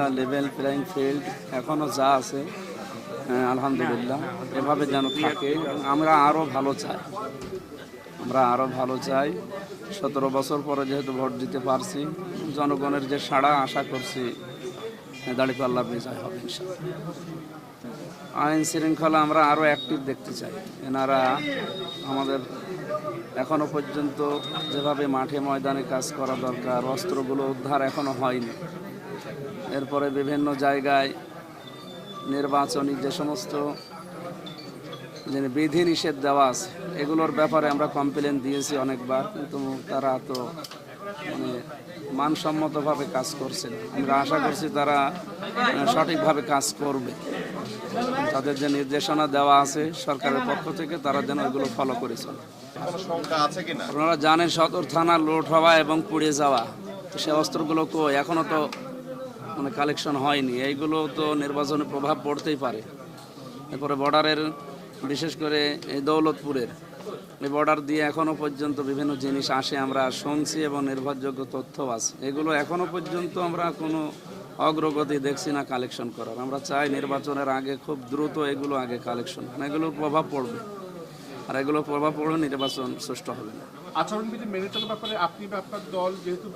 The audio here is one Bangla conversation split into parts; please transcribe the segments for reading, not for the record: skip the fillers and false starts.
একটা লেভেল প্লেইং ফিল্ড এখনও যা আছে আলহামদুলিল্লাহ এভাবে যেন থাকে এবং আমরা আরও ভালো চাই। আমরা আরও ভালো চাই। 17 বছর পরে যেহেতু ভোট দিতে পারছি, জনগণের যে সাড়া আশা করছি দাঁড়িপাল্লা বিজয় হবে ইনশাআল্লাহ। আইন শৃঙ্খলা আমরা আরও অ্যাক্টিভ দেখতে চাই। এনারা আমাদের এখনও পর্যন্ত যেভাবে মাঠে ময়দানে কাজ করা দরকার, অস্ত্রগুলো উদ্ধার এখনও হয়নি। এরপরে বিভিন্ন জায়গায় নির্বাচনী যে সমস্ত বিধি নিষেধ দেওয়া আছে এগুলোর ব্যাপারে আমরা কমপ্লেন দিয়েছি অনেকবার, কিন্তু তারা তো মানসম্মতভাবে কাজ করছে না। আমরা আশা করছি তারা সঠিকভাবে কাজ করবে। তাদের যে নির্দেশনা দেওয়া আছে সরকারের পক্ষ থেকে তারা যেন এগুলো ফলো করে চলে। আপনারা জানেন সদর থানা লুট হওয়া এবং পুড়ে যাওয়া, সে অস্ত্রগুলো এখনও তো কালেকশন হয়নি। এইগুলো তো নির্বাচনে প্রভাব পড়তেই পারে। এরপরে বর্ডারের বিশেষ করে এই দৌলতপুরের এই বর্ডার দিয়ে এখনও পর্যন্ত বিভিন্ন জিনিস আসে, আমরা শুনছি এবং নির্ভরযোগ্য তথ্য আছে। এগুলো এখনও পর্যন্ত আমরা কোনো অগ্রগতি দেখছি না কালেকশন করার। আমরা চাই নির্বাচনের আগে খুব দ্রুত এগুলো আগে কালেকশন, এগুলোর প্রভাব পড়বে। আর এগুলো প্রভাব পড়লে নির্বাচন সুষ্ঠু হবে না। আচরণবিধি মেনে চলার ব্যাপারে আপনি বা আপনার দল যেহেতু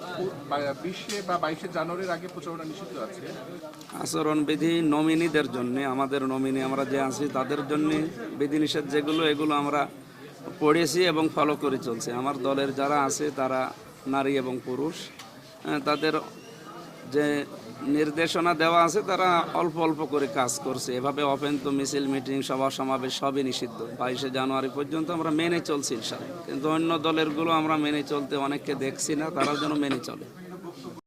20 বা 22 জানুয়ারির আগে প্রচারণা নিষিদ্ধ আছে, আচরণবিধি নমিনিদের জন্য, আমাদের নমিনি আমরা যে আছি তাদের জন্য বিধিনিষেধ যেগুলো এগুলো আমরা পড়েছি এবং ফলো করে চলছে। আমার দলের যারা আছে তারা নারী এবং পুরুষ, তাদের যে নির্দেশনা দেওয়া আছে তারা অল্প অল্প করে কাজ করছে। এভাবে ওপেন তো মিছিল মিটিং সভা সমাবেশ সবই নিষিদ্ধ। 22 জানুয়ারি পর্যন্ত আমরা মেনে চলছি ইনশাআল্লাহ, কিন্তু অন্য দলেরগুলো আমরা মেনে চলতে অনেককে দেখছি না, তারা যেন মেনে চলে।